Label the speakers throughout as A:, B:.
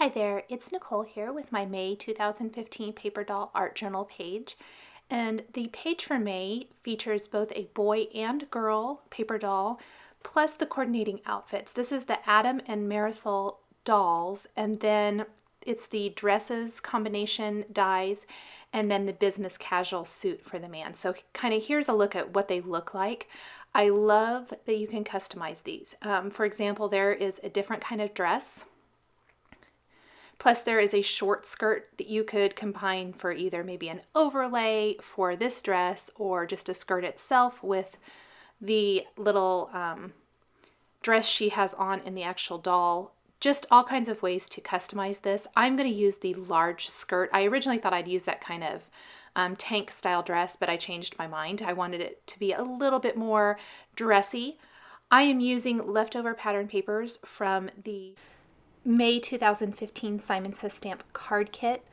A: Hi there, it's Nicole here with my May 2015 Paper Doll Art Journal page. And the page for May features both a boy and girl paper doll, plus the coordinating outfits. This is the Adam and Marisol dolls, and then it's the dresses combination dies, and then the business casual suit for the man. So kind of here's a look at what they look like. I love that you can customize these. For example, there is a different kind of dress. Plus there is a short skirt that you could combine for either maybe an overlay for this dress or just a skirt itself with the little dress she has on in the actual doll. Just all kinds of ways to customize this. I'm going to use the large skirt. I originally thought I'd use that kind of tank style dress, but I changed my mind. I wanted it to be a little bit more dressy. I am using leftover pattern papers from the May 2015 Simon Says Stamp card kit,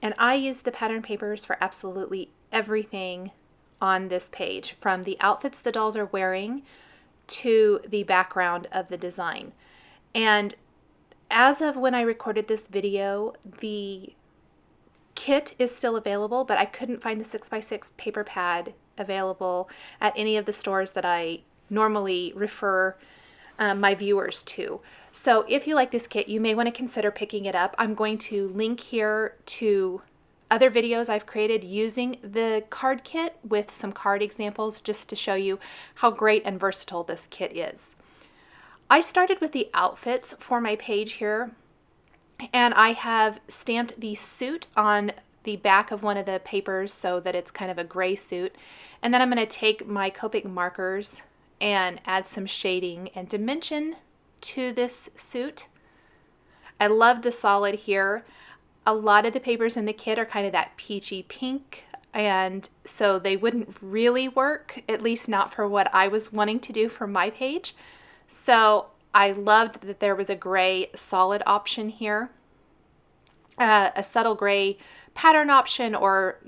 A: and I use the pattern papers for absolutely everything on this page, from the outfits the dolls are wearing to the background of the design. And as of when I recorded this video, the kit is still available, but I couldn't find the 6x6 paper pad available at any of the stores that I normally refer my viewers to. So if you like this kit, you may want to consider picking it up. I'm going to link here to other videos I've created using the card kit with some card examples just to show you how great and versatile this kit is. I started with the outfits for my page here, and I have stamped the suit on the back of one of the papers so that it's kind of a gray suit. And then I'm going to take my Copic markers and add some shading and dimension to this suit. I love the solid here. A lot of the papers in the kit are kind of that peachy pink, and so they wouldn't really work, at least not for what I was wanting to do for my page. So I loved that there was a gray solid option here. A subtle gray pattern option, or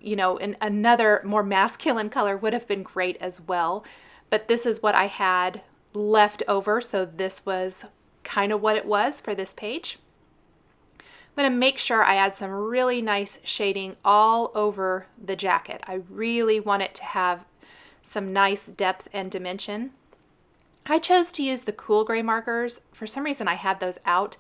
A: another more masculine color would have been great as well. But this is what I had left over, so this was kind of what it was for this page. I'm going to make sure I add some really nice shading all over the jacket. I really want it to have some nice depth and dimension. I chose to use the cool gray markers. For some reason I had those out.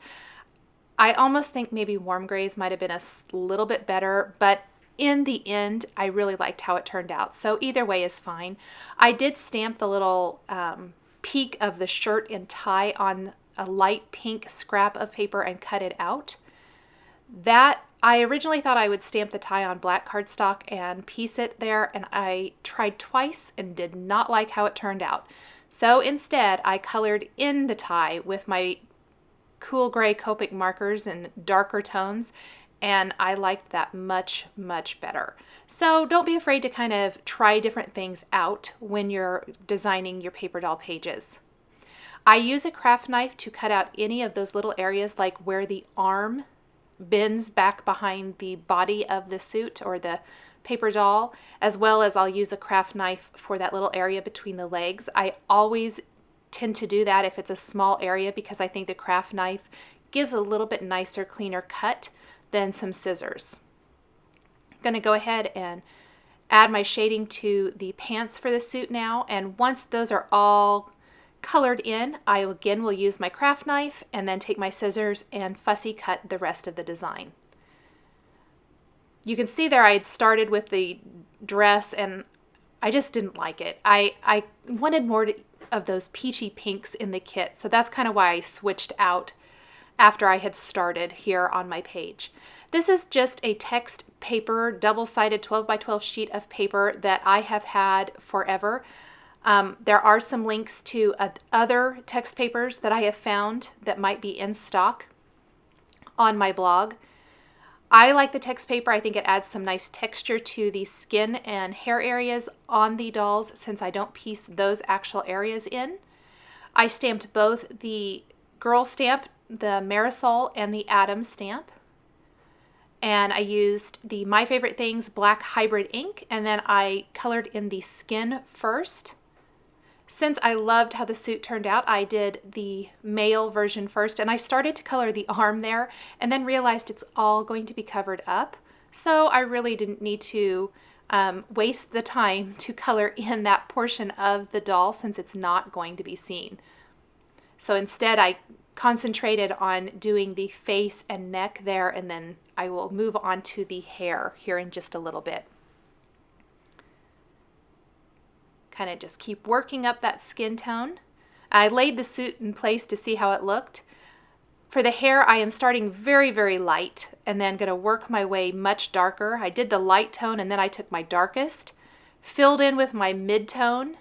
A: I almost think maybe warm grays might have been a little bit better, but in the end, I really liked how it turned out. So either way is fine. I did stamp the little peak of the shirt and tie on a light pink scrap of paper and cut it out. That I originally thought I would stamp the tie on black cardstock and piece it there, and I tried twice and did not like how it turned out. So instead, I colored in the tie with my cool gray Copic markers in darker tones, and I liked that much, much better. So don't be afraid to kind of try different things out when you're designing your paper doll pages. I use a craft knife to cut out any of those little areas, like where the arm bends back behind the body of the suit or the paper doll, as well as I'll use a craft knife for that little area between the legs. I always tend to do that if it's a small area, because I think the craft knife gives a little bit nicer, cleaner cut than some scissors. I'm going to go ahead and add my shading to the pants for the suit now, and once those are all colored in, I again will use my craft knife and then take my scissors and fussy cut the rest of the design. You can see there I had started with the dress and I just didn't like it. I wanted more of those peachy pinks in the kit, so that's kind of why I switched out after I had started here on my page. This is just a text paper, double-sided 12x12 sheet of paper that I have had forever. There are some links to other text papers that I have found that might be in stock on my blog. I like the text paper. I think it adds some nice texture to the skin and hair areas on the dolls, since I don't piece those actual areas in. I stamped both the girl stamp, the Marisol, and the Adam stamp. And I used the My Favorite Things black hybrid ink, and then I colored in the skin first. Since I loved how the suit turned out, I did the male version first, and I started to color the arm there and then realized it's all going to be covered up. So I really didn't need to waste the time to color in that portion of the doll since it's not going to be seen. So instead I concentrated on doing the face and neck there, and then I will move on to the hair here in just a little bit. Kind of just keep working up that skin tone. I laid the suit in place to see how it looked. For the hair, I am starting very, very light and then going to work my way much darker. I did the light tone and then I took my darkest, filled in with my mid-tone,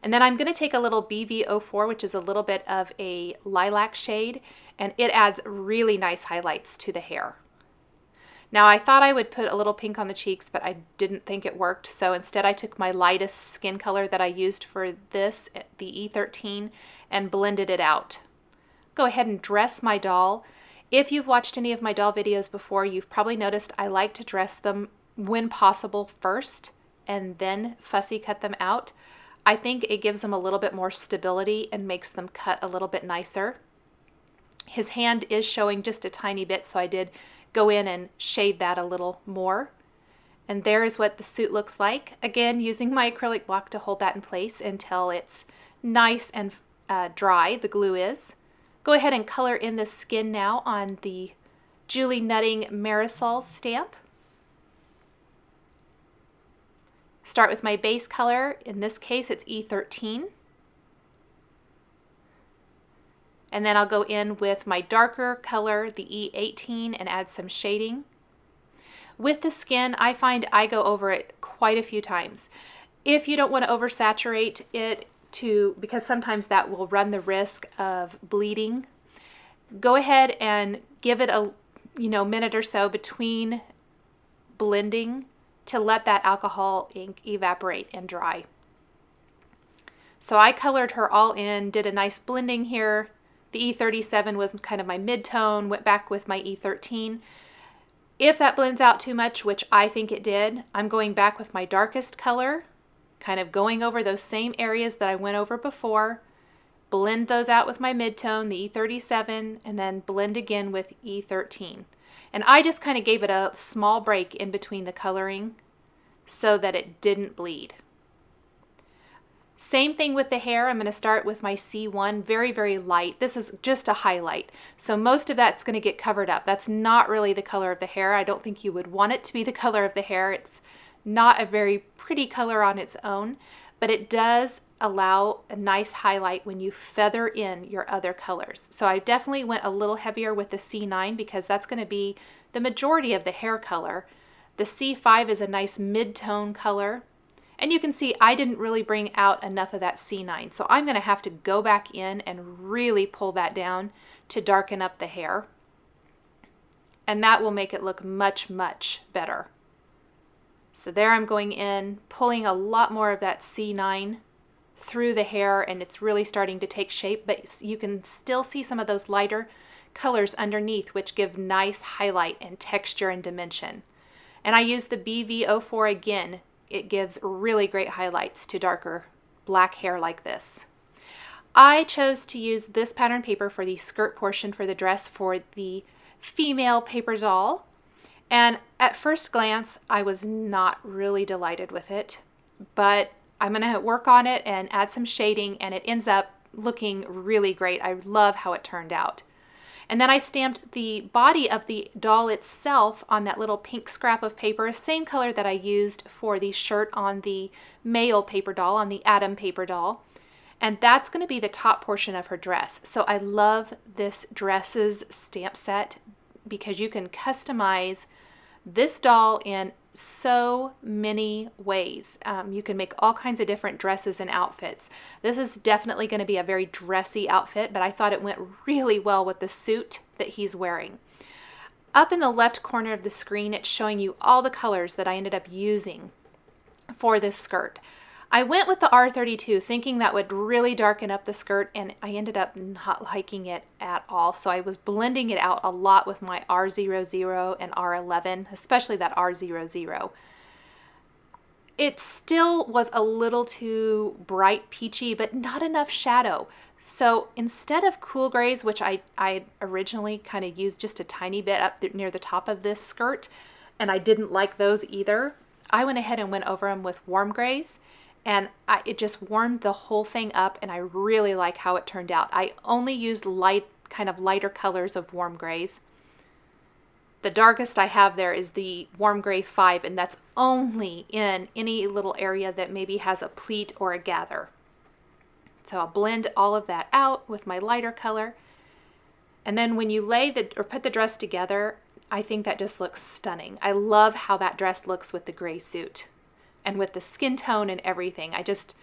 A: and then I'm going to take a little BV04, which is a little bit of a lilac shade, and it adds really nice highlights to the hair. Now I thought I would put a little pink on the cheeks, but I didn't think it worked, so instead I took my lightest skin color that I used for this, the E13, and blended it out. Go ahead and dress my doll. If you've watched any of my doll videos before, you've probably noticed I like to dress them when possible first and then fussy cut them out. I think it gives them a little bit more stability and makes them cut a little bit nicer. His hand is showing just a tiny bit, so I did go in and shade that a little more. And there is what the suit looks like. Again, using my acrylic block to hold that in place until it's nice and dry, the glue is. Go ahead and color in the skin now on the Julie Nutting Marisol stamp. Start with my base color. In this case, it's E13. And then I'll go in with my darker color, the E18, and add some shading. With the skin, I find I go over it quite a few times. If you don't want to oversaturate it because sometimes that will run the risk of bleeding, go ahead and give it a minute or so between blending to let that alcohol ink evaporate and dry. So I colored her all in, did a nice blending here. The E37 was kind of my mid-tone, went back with my E13. If that blends out too much, which I think it did, I'm going back with my darkest color, kind of going over those same areas that I went over before, blend those out with my mid-tone, the E37, and then blend again with E13. And I just kind of gave it a small break in between the coloring so that it didn't bleed. Same thing with the hair. I'm going to start with my C1, very, very light. This is just a highlight. So most of that's going to get covered up. That's not really the color of the hair. I don't think you would want it to be the color of the hair. It's not a very pretty color on its own, but it does allow a nice highlight when you feather in your other colors. So I definitely went a little heavier with the C9 because that's going to be the majority of the hair color. The C5 is a nice mid-tone color. And you can see I didn't really bring out enough of that C9. So I'm going to have to go back in and really pull that down to darken up the hair. And that will make it look much, much better. So there I'm going in, pulling a lot more of that C9 through the hair, and it's really starting to take shape, but you can still see some of those lighter colors underneath, which give nice highlight and texture and dimension. And I use the BV04 again. It gives really great highlights to darker black hair like this. I chose to use this pattern paper for the skirt portion for the dress for the female paper doll. And at first glance, I was not really delighted with it, but I'm going to work on it and add some shading, and it ends up looking really great. I love how it turned out. And then I stamped the body of the doll itself on that little pink scrap of paper, same color that I used for the shirt on the male paper doll, on the Adam paper doll. And that's going to be the top portion of her dress. So I love this dresses stamp set because you can customize this doll in so many ways. You can make all kinds of different dresses and outfits. This is definitely going to be a very dressy outfit, but I thought it went really well with the suit that he's wearing. Up in the left corner of the screen, it's showing you all the colors that I ended up using for this skirt. I went with the R32 thinking that would really darken up the skirt, and I ended up not liking it at all. So I was blending it out a lot with my R00 and R11, especially that R00. It still was a little too bright peachy, but not enough shadow. So instead of cool grays, which I originally kind of used just a tiny bit up near the top of this skirt, and I didn't like those either, I went ahead and went over them with warm grays, and it just warmed the whole thing up, and I really like how it turned out. I only used kind of lighter colors of warm grays. The darkest I have there is the warm gray 5, and that's only in any little area that maybe has a pleat or a gather. So I'll blend all of that out with my lighter color. And then when you put the dress together, I think that just looks stunning. I love how that dress looks with the gray suit and with the skin tone and everything. I just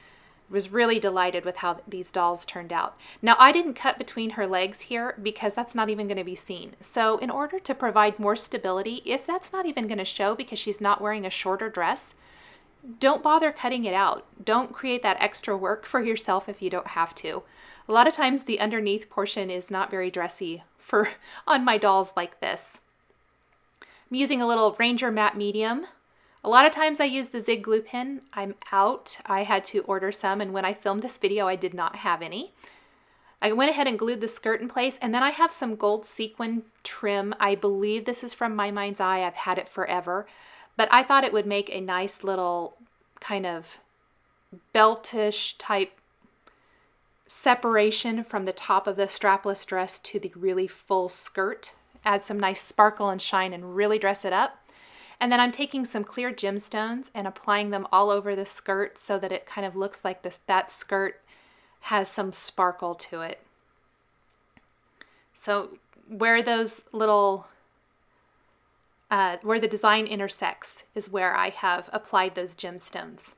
A: was really delighted with how these dolls turned out. Now, I didn't cut between her legs here because that's not even going to be seen. So in order to provide more stability, if that's not even going to show because she's not wearing a shorter dress, don't bother cutting it out. Don't create that extra work for yourself if you don't have to. A lot of times the underneath portion is not very dressy on my dolls like this. I'm using a little Ranger Matte Medium. A lot of times I use the Zig glue pen. I'm out. I had to order some, and when I filmed this video, I did not have any. I went ahead and glued the skirt in place, and then I have some gold sequin trim. I believe this is from My Mind's Eye. I've had it forever, but I thought it would make a nice little kind of beltish type separation from the top of the strapless dress to the really full skirt. Add some nice sparkle and shine and really dress it up. And then I'm taking some clear gemstones and applying them all over the skirt so that it kind of looks like that skirt has some sparkle to it. So where those little, where the design intersects is where I have applied those gemstones.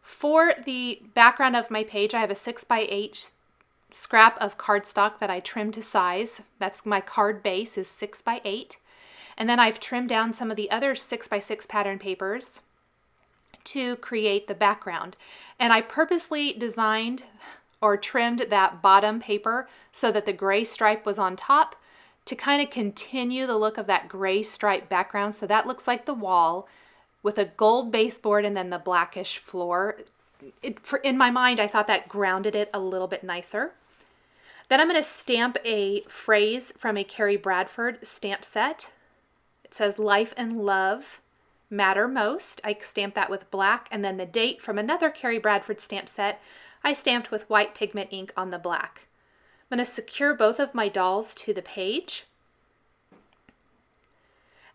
A: For the background of my page, I have a 6x8 scrap of cardstock that I trimmed to size. That's my card base is 6x8. And then I've trimmed down some of the other 6x6 pattern papers to create the background. And I purposely designed or trimmed that bottom paper so that the gray stripe was on top to kind of continue the look of that gray stripe background. So that looks like the wall with a gold baseboard and then the blackish floor. In my mind, I thought that grounded it a little bit nicer. Then I'm going to stamp a phrase from a Carrie Bradford stamp set. It says, "Life and love matter most." I stamped that with black, and then the date from another Carrie Bradford stamp set, I stamped with white pigment ink on the black. I'm going to secure both of my dolls to the page.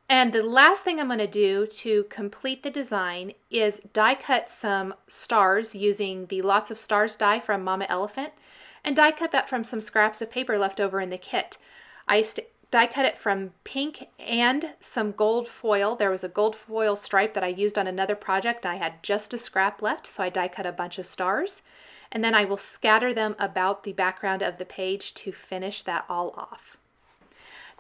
A: And the last thing I'm going to do to complete the design is die cut some stars using the Lots of Stars die from Mama Elephant, and die cut that from some scraps of paper left over in the kit. I die cut it from pink and some gold foil. There was a gold foil stripe that I used on another project, and I had just a scrap left, so I die cut a bunch of stars. And then I will scatter them about the background of the page to finish that all off.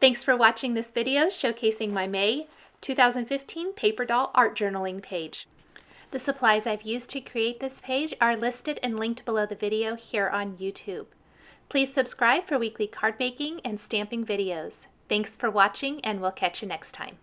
A: Thanks for watching this video showcasing my May 2015 Paper Doll Art Journaling page. The supplies I've used to create this page are listed and linked below the video here on YouTube. Please subscribe for weekly card making and stamping videos. Thanks for watching, and we'll catch you next time.